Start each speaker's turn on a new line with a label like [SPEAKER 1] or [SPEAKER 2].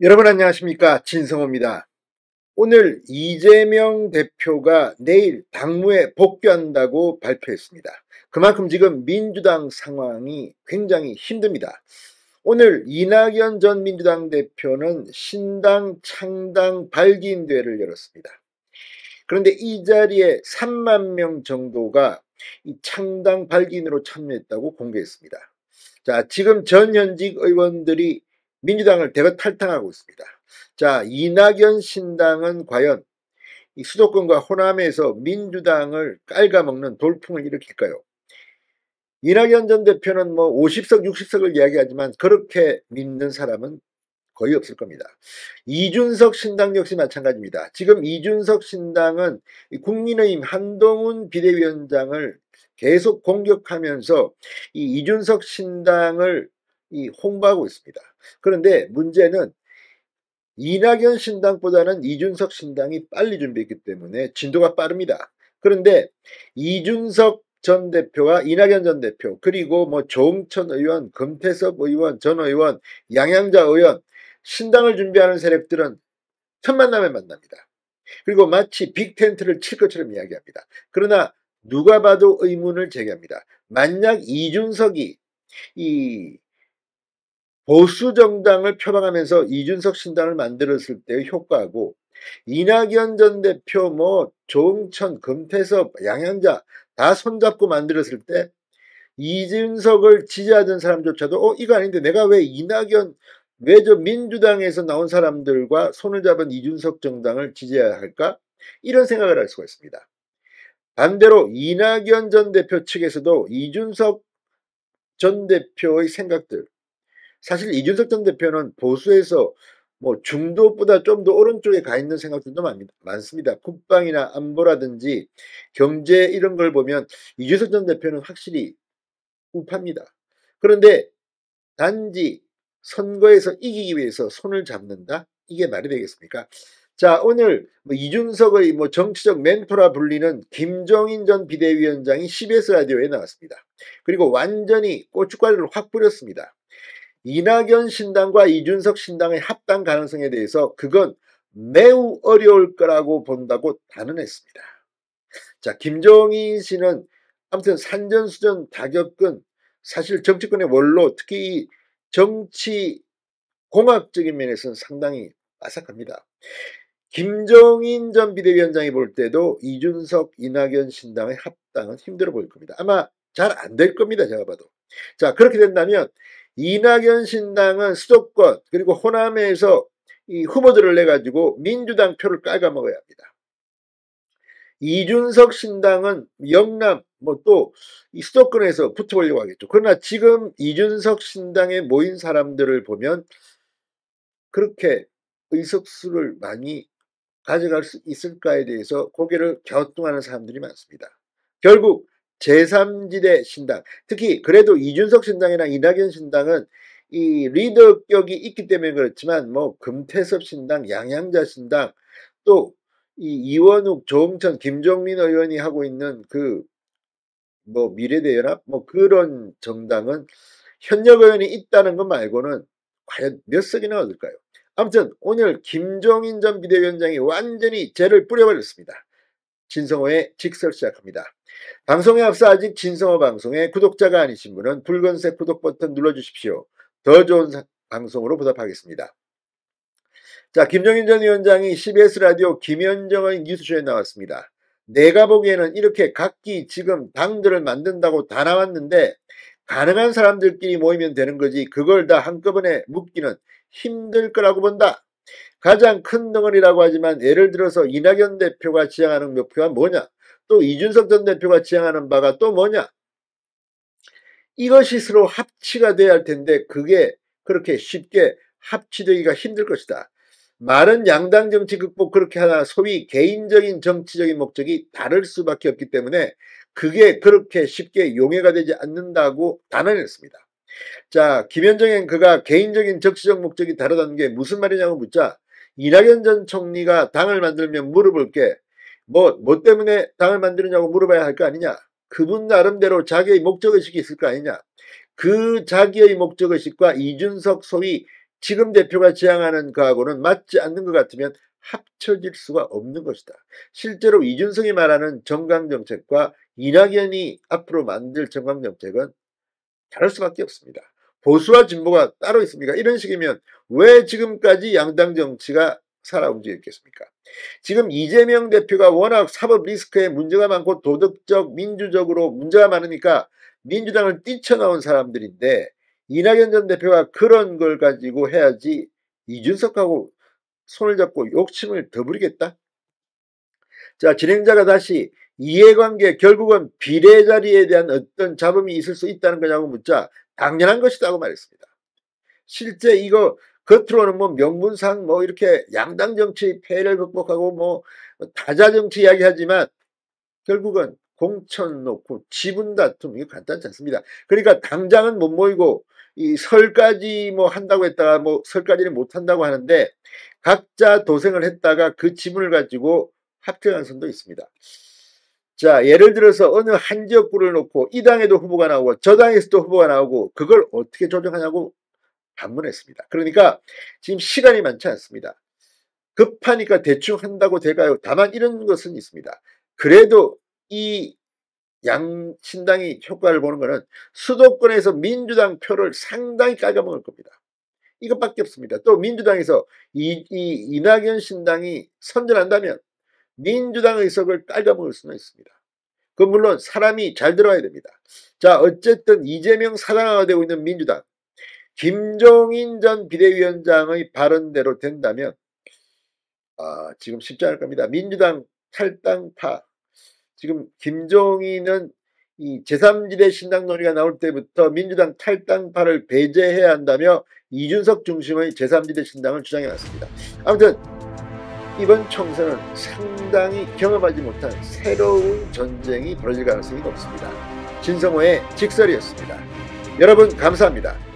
[SPEAKER 1] 여러분 안녕하십니까, 진성호입니다. 오늘 이재명 대표가 내일 당무에 복귀한다고 발표했습니다. 그만큼 지금 민주당 상황이 굉장히 힘듭니다. 오늘 이낙연 전 민주당 대표는 신당 창당 발기인대회를 열었습니다. 그런데 이 자리에 3만 명 정도가 이 창당 발기인으로 참여했다고 공개했습니다. 자, 지금 전현직 의원들이 민주당을 대거 탈당하고 있습니다. 자, 이낙연 신당은 과연 이 수도권과 호남에서 민주당을 깔아먹는 돌풍을 일으킬까요? 이낙연 전 대표는 뭐 50석, 60석을 이야기하지만 그렇게 믿는 사람은 거의 없을 겁니다. 이준석 신당 역시 마찬가지입니다. 지금 이준석 신당은 국민의힘 한동훈 비대위원장을 계속 공격하면서 이 이준석 신당을 홍보하고 있습니다. 그런데 문제는 이낙연 신당보다는 이준석 신당이 빨리 준비했기 때문에 진도가 빠릅니다. 그런데 이준석 전 대표와 이낙연 전 대표, 그리고 뭐 조응천 의원, 금태섭 의원, 전 의원, 양양자 의원, 신당을 준비하는 세력들은 첫 만남에 만납니다. 그리고 마치 빅텐트를 칠 것처럼 이야기합니다. 그러나 누가 봐도 의문을 제기합니다. 만약 이준석이 이 보수 정당을 표방하면서 이준석 신당을 만들었을 때의 효과하고 이낙연 전 대표, 뭐 조응천, 금태섭, 양양자 다 손잡고 만들었을 때 이준석을 지지하던 사람조차도 이거 아닌데 내가 왜 이낙연, 왜 저 민주당에서 나온 사람들과 손을 잡은 이준석 정당을 지지해야 할까? 이런 생각을 할 수가 있습니다. 반대로 이낙연 전 대표 측에서도 이준석 전 대표의 생각들, 사실 이준석 전 대표는 보수에서 뭐 중도보다 좀 더 오른쪽에 가 있는 생각들도 많습니다. 국방이나 안보라든지 경제 이런 걸 보면 이준석 전 대표는 확실히 우파입니다. 그런데 단지 선거에서 이기기 위해서 손을 잡는다? 이게 말이 되겠습니까? 자, 오늘 이준석의 정치적 멘토라 불리는 김종인 전 비대위원장이 CBS 라디오에 나왔습니다. 그리고 완전히 고춧가루를 확 뿌렸습니다. 이낙연 신당과 이준석 신당의 합당 가능성에 대해서 그건 매우 어려울 거라고 본다고 단언했습니다. 자, 김종인 씨는 아무튼 산전수전 다 겪은 사실 정치권의 원로, 특히 정치 공학적인 면에서는 상당히 빠삭합니다. 김종인 전 비대위원장이 볼 때도 이준석, 이낙연 신당의 합당은 힘들어 보일 겁니다. 아마 잘 안 될 겁니다, 제가 봐도. 자, 그렇게 된다면 이낙연 신당은 수도권 그리고 호남에서 이 후보들을 내가지고 민주당 표를 깔아먹어야 합니다. 이준석 신당은 영남 또 이 수도권에서 붙어보려고 하겠죠. 그러나 지금 이준석 신당에 모인 사람들을 보면 그렇게 의석수를 많이 가져갈 수 있을까에 대해서 고개를 갸우뚱하는 사람들이 많습니다. 결국 제3지대 신당, 특히 그래도 이준석 신당이나 이낙연 신당은 이 리더격이 있기 때문에 그렇지만 뭐 금태섭 신당, 양양자 신당, 또 이 이원욱, 조응천, 김종민 의원이 하고 있는 그 미래대연합 그런 정당은 현역 의원이 있다는 것 말고는 과연 몇 석이나 얻을까요? 아무튼 오늘 김종인 전 비대위원장이 완전히 죄를 뿌려버렸습니다. 진성호의 직설 시작합니다. 방송에 앞서 아직 진성호 방송에 구독자가 아니신 분은 붉은색 구독 버튼 눌러주십시오. 더 좋은 방송으로 보답하겠습니다. 자, 김종인 전 위원장이 CBS 라디오 김현정의 뉴스쇼에 나왔습니다. 내가 보기에는 이렇게 각기 지금 당들을 만든다고 다 나왔는데 가능한 사람들끼리 모이면 되는 거지 그걸 다 한꺼번에 묶기는 힘들 거라고 본다. 가장 큰 덩어리라고 하지만 예를 들어서 이낙연 대표가 지향하는 목표가 뭐냐? 또 이준석 전 대표가 지향하는 바가 또 뭐냐? 이것이 서로 합치가 돼야 할 텐데 그게 그렇게 쉽게 합치되기가 힘들 것이다. 말은 양당 정치 극복 그렇게 하나 소위 개인적인 정치적인 목적이 다를 수밖에 없기 때문에 그게 그렇게 쉽게 용해가 되지 않는다고 단언했습니다. 자, 김현정엔 그가 개인적인 정치적 목적이 다르다는 게 무슨 말이냐고 묻자 이낙연 전 총리가 당을 만들면 물어볼 게 뭐 때문에 당을 만드느냐고 물어봐야 할 거 아니냐. 그분 나름대로 자기의 목적의식이 있을 거 아니냐. 그 자기의 목적의식과 이준석 소위 지금 대표가 지향하는 거하고는 맞지 않는 것 같으면 합쳐질 수가 없는 것이다. 실제로 이준석이 말하는 정강정책과 이낙연이 앞으로 만들 정강정책은 다를 수밖에 없습니다. 보수와 진보가 따로 있습니까? 이런 식이면 왜 지금까지 양당 정치가 살아 움직였겠습니까? 지금 이재명 대표가 워낙 사법 리스크에 문제가 많고 도덕적, 민주적으로 문제가 많으니까 민주당을 뛰쳐나온 사람들인데 이낙연 전 대표가 그런 걸 가지고 해야지 이준석하고 손을 잡고 욕심을 더 부리겠다? 자, 진행자가 다시 이해관계 결국은 비례 자리에 대한 어떤 잡음이 있을 수 있다는 거냐고 묻자 당연한 것이라고 말했습니다. 실제 이거 겉으로는 뭐 명분상 뭐 이렇게 양당 정치 폐해를 극복하고 뭐 다자 정치 이야기하지만 결국은 공천 놓고 지분 다툼 이거 간단치 않습니다. 그러니까 당장은 못 모이고 이 설까지 뭐 한다고 했다가 뭐 설까지는 못 한다고 하는데 각자 도생을 했다가 그 지분을 가지고 합격한 선도 있습니다. 자, 예를 들어서 어느 한 지역구를 놓고 이 당에도 후보가 나오고 저 당에서도 후보가 나오고 그걸 어떻게 조정하냐고 반문했습니다. 그러니까 지금 시간이 많지 않습니다. 급하니까 대충 한다고 될까요? 다만 이런 것은 있습니다. 그래도 이 양 신당이 효과를 보는 것은 수도권에서 민주당 표를 상당히 깔아먹을 겁니다. 이것밖에 없습니다. 또 민주당에서 이낙연 신당이 선전한다면 민주당 의석을 깔아먹을 수는 있습니다. 그 물론 사람이 잘 들어야 됩니다. 자, 어쨌든 이재명 사당화가 되고 있는 민주당 김종인 전 비대위원장의 발언대로 된다면 지금 쉽지 않을 겁니다. 민주당 탈당파 지금 김종인은 이 제3지대 신당 논의가 나올 때부터 민주당 탈당파를 배제해야 한다며 이준석 중심의 제3지대 신당을 주장해왔습니다. 아무튼 이번 총선은 상당히 경험하지 못한 새로운 전쟁이 벌어질 가능성이 높습니다. 진성호의 직설이었습니다. 여러분 감사합니다.